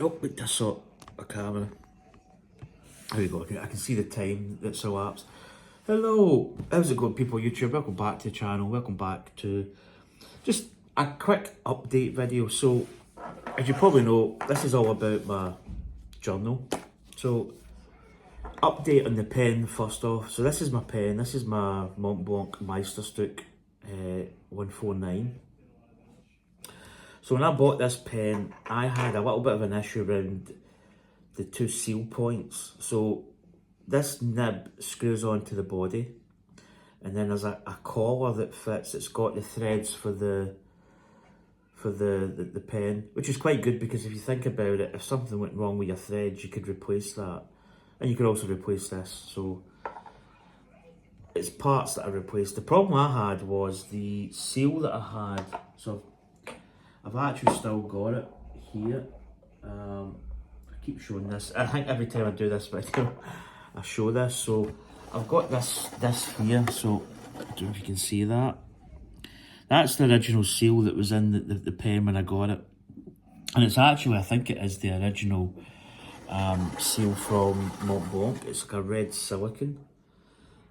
Oh, wait, I saw a camera. There we go. I can see the time that's elapsed. Hello, how's it going, people? YouTube, welcome back to the channel. Welcome back to just a quick update video. So, as you probably know, this is all about my journal. So, update on the pen first off. So, this is my pen. This is my Montblanc Meisterstück 149. So, when I bought this pen, I had a little bit of an issue around the two seal points. So this nib screws onto the body, and then there's a collar that fits. It's got the threads for the pen, which is quite good because if you think about it, if something went wrong with your threads, you could replace that, and you could also replace this. So it's parts that I replaced. The problem I had was the seal that I had. So I've actually still got it here. Keep showing this. I think every time I do this video, I show this. So I've got this here. So I don't know if you can see that. That's the original seal that was in the pen when I got it, and it's actually, I think it is the original seal from Montblanc. It's like a red silicone,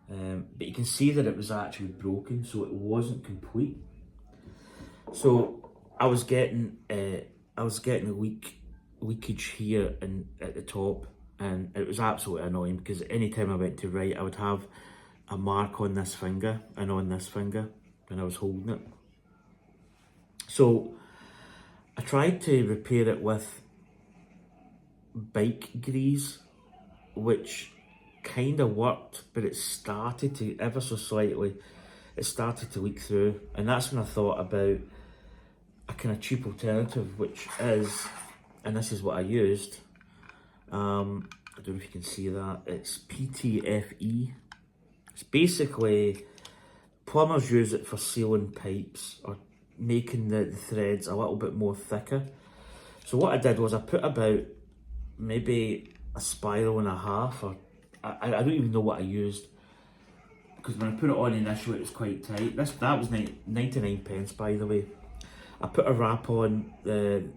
but you can see that it was actually broken, so it wasn't complete. So I was getting a leakage here and at the top, and it was absolutely annoying because anytime I went to write, I would have a mark on this finger and on this finger when I was holding it. So I tried to repair it with bike grease, which kind of worked, but it started to, ever so slightly, it started to leak through, and that's when I thought about a kind of cheap alternative, which is, and this is what I used, I don't know if you can see that, it's PTFE. It's basically, plumbers use it for sealing pipes or making the threads a little bit more thicker. So what I did was I put about maybe a spiral and a half, or I don't even know what I used, because when I put it on initially it was quite tight. That was 99 pence, by the way. I put a wrap on the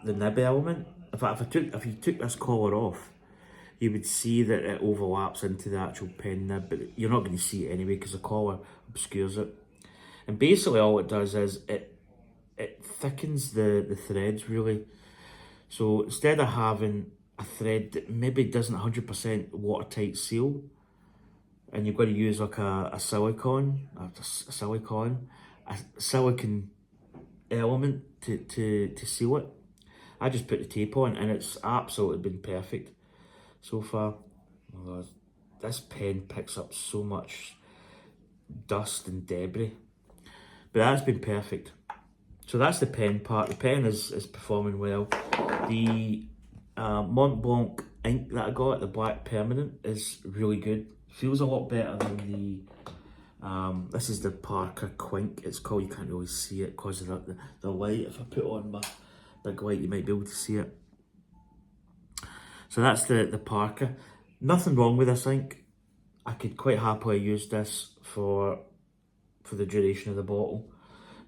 nib element. If you took this collar off, you would see that it overlaps into the actual pen nib, but you're not going to see it anyway because the collar obscures it. And basically all it does is it thickens the threads, really. So instead of having a thread that maybe doesn't 100% watertight seal, and you've got to use like a silicone element to seal it, I just put the tape on, and it's absolutely been perfect so far. Oh God, this pen picks up so much dust and debris, but that's been perfect. So that's the pen part. The pen is performing well. The Montblanc ink that I got, the black permanent, is really good. Feels a lot better than the this is the Parker Quink, it's called. You can't really see it because of the light. If I put on my big light, you might be able to see it. So that's the Parker. Nothing wrong with this ink. I could quite happily use this for the duration of the bottle.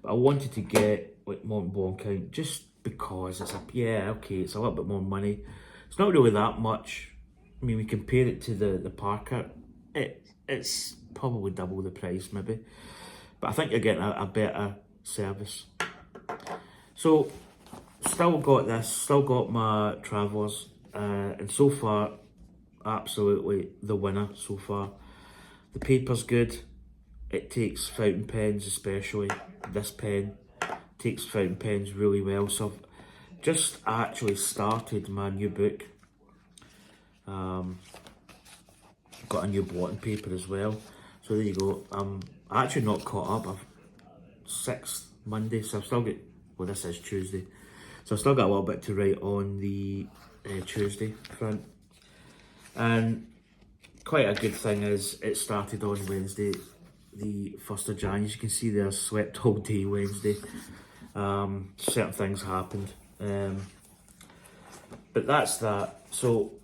But I wanted to get like Montblanc ink just because it's it's a little bit more money. It's not really that much. I mean, we compare it to the Parker, it's probably double the price maybe, but I think you're getting a better service. So still got this, still got my Travelers, and so far absolutely the winner so far. The paper's good. It takes fountain pens, especially this pen takes fountain pens really well. So I've just actually started my new book. Got a new blotting paper as well. So there you go. I'm actually not caught up. I've 6th Monday, so I've still got, well, this is Tuesday, so I've still got a little bit to write on the Tuesday front. And quite a good thing is it started on Wednesday, the 1st of January. As you can see there, I slept all day Wednesday. Certain things happened, but that's that. So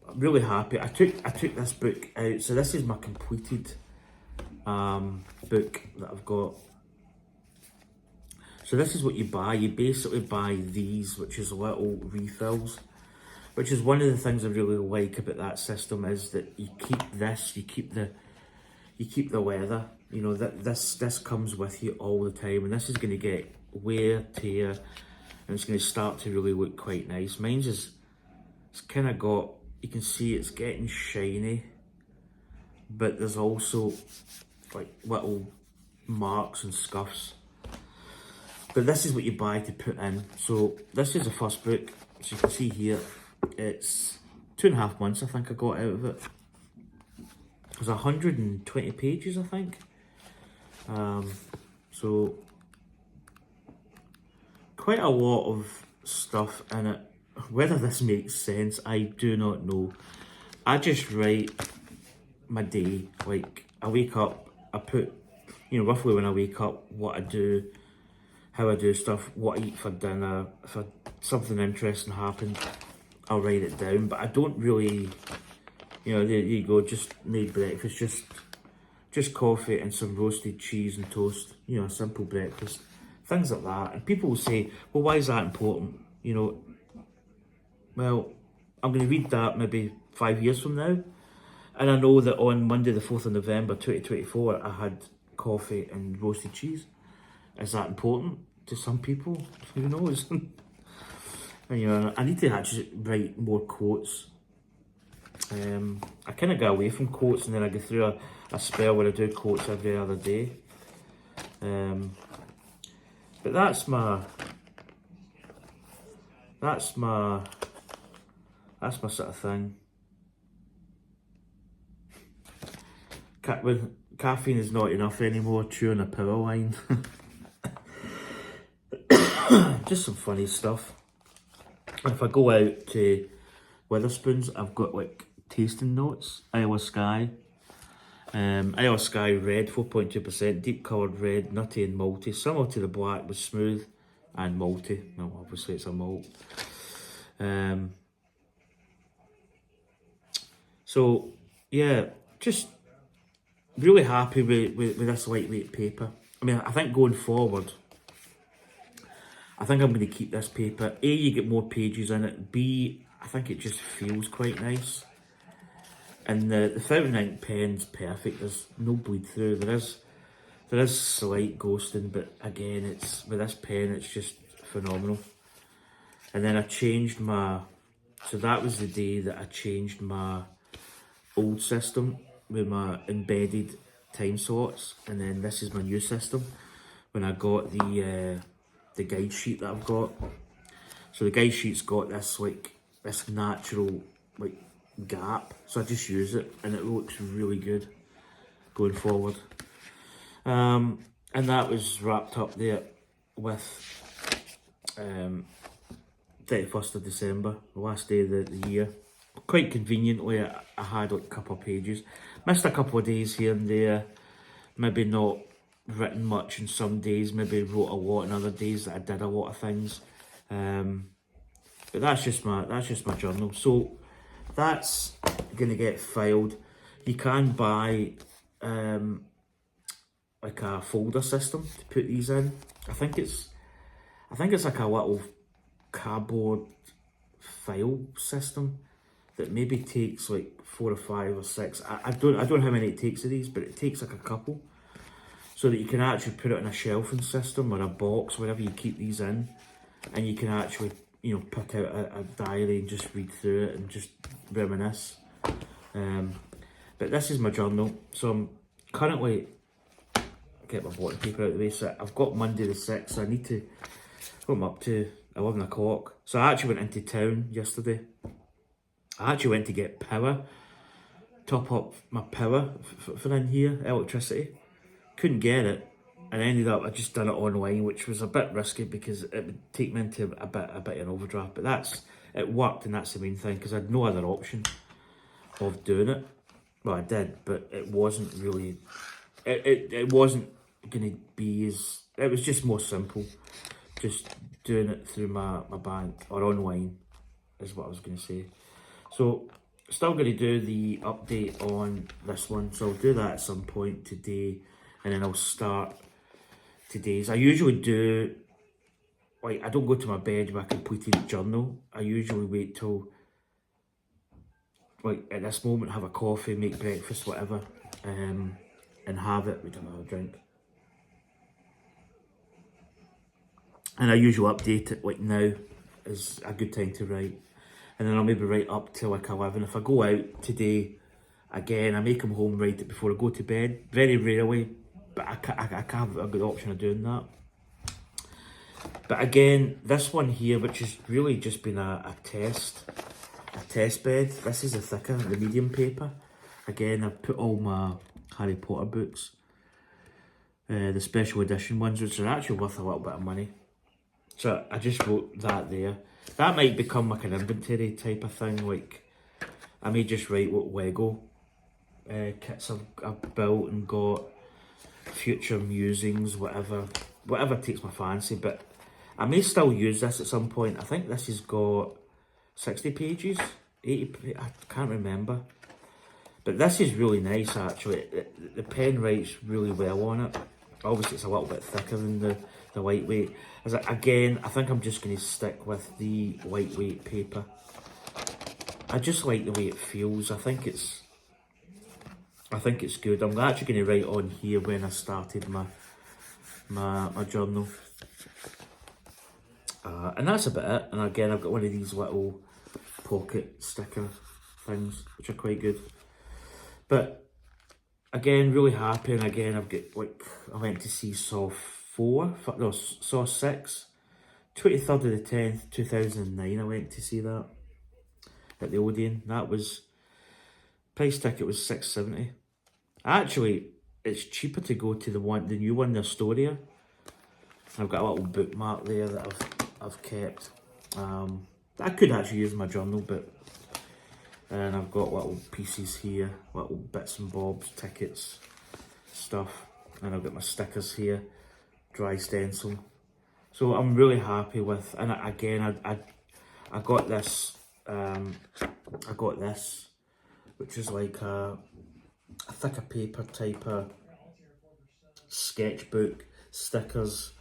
I'm really happy. I took this book out. So this is my completed book that I've got. So this is what you buy. You basically buy these, which is little refills, which is one of the things I really like about that system, is that you keep this, you keep the leather. You know, that this comes with you all the time, and this is going to get wear, tear, and it's going to start to really look quite nice. Mine's is, it's kind of got, you can see it's getting shiny, but there's also like little marks and scuffs. But this is what you buy to put in. So this is the first book. So you can see here, it's 2.5 months I think I got out of it. There's 120 pages I think. So quite a lot of stuff in it. Whether this makes sense, I do not know. I just write my day. Like, I wake up, I put, you know, roughly when I wake up, what I do, how I do stuff, what I eat for dinner. If something interesting happened, I'll write it down. But I don't really, you know, there you go, just made breakfast, just coffee and some roasted cheese and toast, you know, a simple breakfast, things like that. And people will say, well, why is that important? You know, well, I'm going to read that maybe 5 years from now, and I know that on Monday the 4th of November 2024 I had coffee and roasted cheese. Is that important to some people? Who knows? And, you know, I need to actually write more quotes. I kind of go away from quotes, and then I go through a spell where I do quotes every other day. But that's my sort of thing. When caffeine is not enough anymore, chewing a power line. Just some funny stuff. If I go out to Wetherspoons, I've got like tasting notes. Isle of Skye. Isle of Skye red, 4.2%, deep coloured red, nutty and malty, similar to the black but smooth and malty. Well, obviously it's a malt. So yeah, just really happy with this lightweight paper. I mean, I think going forward, I think I'm going to keep this paper. A, you get more pages in it. B, I think it just feels quite nice. And the fountain ink pen's perfect. There's no bleed through. There is slight ghosting, but again, it's with this pen, it's just phenomenal. And then I changed my, so that was the day that I changed my old system with my embedded time slots, and then this is my new system when I got the guide sheet that I've got. So the guide sheet's got this like this natural like gap, so I just use it and it looks really good going forward. And that was wrapped up there with 31st of December, the last day of the year. Quite conveniently, I had like a couple of pages. Missed a couple of days here and there. Maybe not written much in some days. Maybe wrote a lot in other days that I did a lot of things. But that's just my journal. So that's gonna get filed. You can buy like a folder system to put these in. I think it's like a little cardboard file system that maybe takes like 4 or 5 or 6. I don't know how many it takes of these, but it takes like a couple, so that you can actually put it in a shelving system or a box, wherever you keep these in, and you can actually, you know, pick out a diary and just read through it and just reminisce. But this is my journal. So I'm currently, get my blotting paper out of the way, so I've got Monday the 6th, so I need to, what I'm up to, 11 o'clock. So I actually went into town yesterday. I actually went to get power, top up my power for in here, electricity. Couldn't get it, and I ended up, I just done it online, which was a bit risky because it would take me into a bit of an overdraft, but it worked, and that's the main thing, because I had no other option of doing it. Well, I did, but it wasn't really, it wasn't going to be as, it was just more simple, just doing it through my bank, or online, is what I was going to say. So, still going to do the update on this one, so I'll do that at some point today, and then I'll start today's. I usually do like, I don't go to my bed with a completed journal. I usually wait till, like, at this moment, have a coffee, make breakfast, whatever, and have it with another drink. And I usually update it, like, now is a good time to write. And then I'll maybe write up till like 11. If I go out today, again, I may come home, write it before I go to bed. Very rarely, but I have a good option of doing that. But again, this one here, which has really just been a test bed. This is the thicker, the medium paper. Again, I've put all my Harry Potter books, the special edition ones, which are actually worth a little bit of money. So I just wrote that there. That might become like an inventory type of thing. Like, I may just write what Lego kits I've built and got, future musings, whatever takes my fancy. But I may still use this at some point. I think this has got 60 pages, 80, I can't remember. But this is really nice actually. The pen writes really well on it. Obviously it's a little bit thicker than the lightweight. Again, I think I'm just going to stick with the lightweight paper. I just like the way it feels. I think it's good. I'm actually going to write on here when I started my journal. And that's about it. And again, I've got one of these little pocket sticker things, which are quite good. But again, really happy. And again, I've got, like, I went to see Saw 6, 23rd of the 10th, 2009. I went to see that at the Odeon. That was, price ticket was $6.70. Actually, it's cheaper to go to the new one, the Astoria. I've got a little bookmark there that I've kept. I could actually use my journal, but and I've got little pieces here, little bits and bobs, tickets, stuff, and I've got my stickers here, dry stencil. So I'm really happy with. And again, I got this. I got this, which is like a thicker paper type of sketchbook, stickers,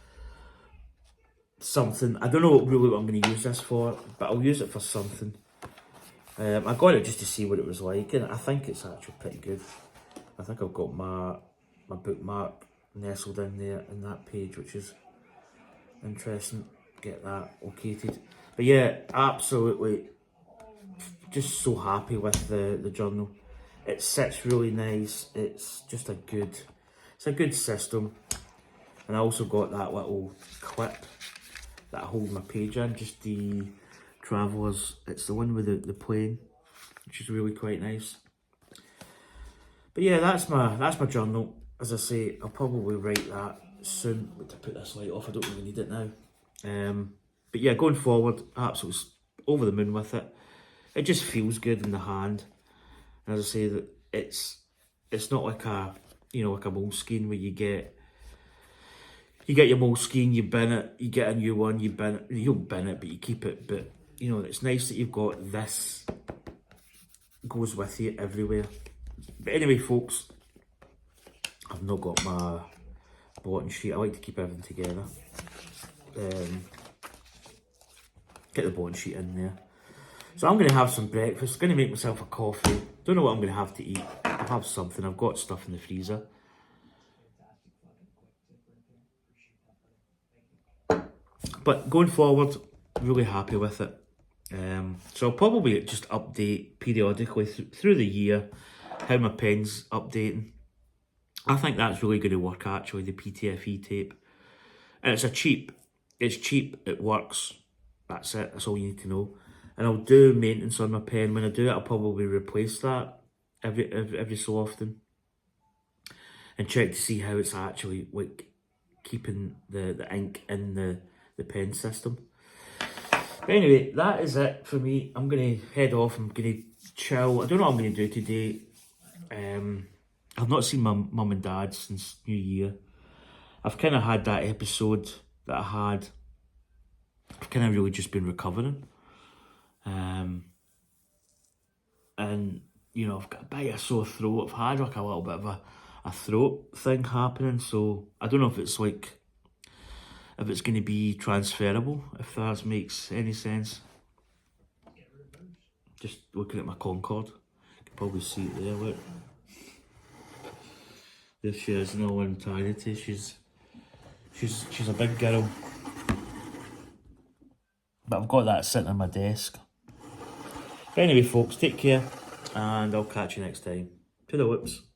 something. I don't know really what I'm going to use this for, but I'll use it for something. I got it just to see what it was like, and I think it's actually pretty good. I think I've got my bookmark nestled in there in that page, which is interesting. Get that located. But yeah, absolutely just so happy with the journal. It sits really nice. It's just a good system. And I also got that little clip that I hold my page in, just the Travelers. It's the one with the plane, which is really quite nice. But yeah, that's my journal. As I say, I'll probably write that soon. To put this light off, I don't really need it now. But yeah, going forward, absolutely over the moon with it. It just feels good in the hand. And as I say, that it's not like a like a Moleskine where you get your Moleskine, you bin it, you get a new one, you bin it. You don't bin it, but you keep it. But it's nice that you've got this. Goes with you everywhere. But anyway, folks, I've not got my blotting sheet. I like to keep everything together. Get the blotting sheet in there. So I'm going to have some breakfast. Going to make myself a coffee. Don't know what I'm going to have to eat. I'll have something. I've got stuff in the freezer. But going forward, really happy with it. So I'll probably just update periodically through the year how my pen's updating. I think that's really going to work actually, the PTFE tape. And it's cheap, it works. That's it, that's all you need to know. And I'll do maintenance on my pen. When I do it, I'll probably replace that every so often. And check to see how it's actually like keeping the ink in the pen system. But anyway, that is it for me. I'm going to head off. I'm going to chill. I don't know what I'm going to do today. I've not seen my mum and dad since New Year. I've kind of had that episode that I had. I've kind of really just been recovering. And, I've got a bit of a sore throat. I've had like a little bit of a throat thing happening. So I don't know if it's like if it's going to be transferable, if that makes any sense. Just looking at my Concorde, you can probably see it there, look. There she is in all entirety. She's a big girl. But I've got that sitting on my desk. But anyway folks, take care and I'll catch you next time. Toodaloops.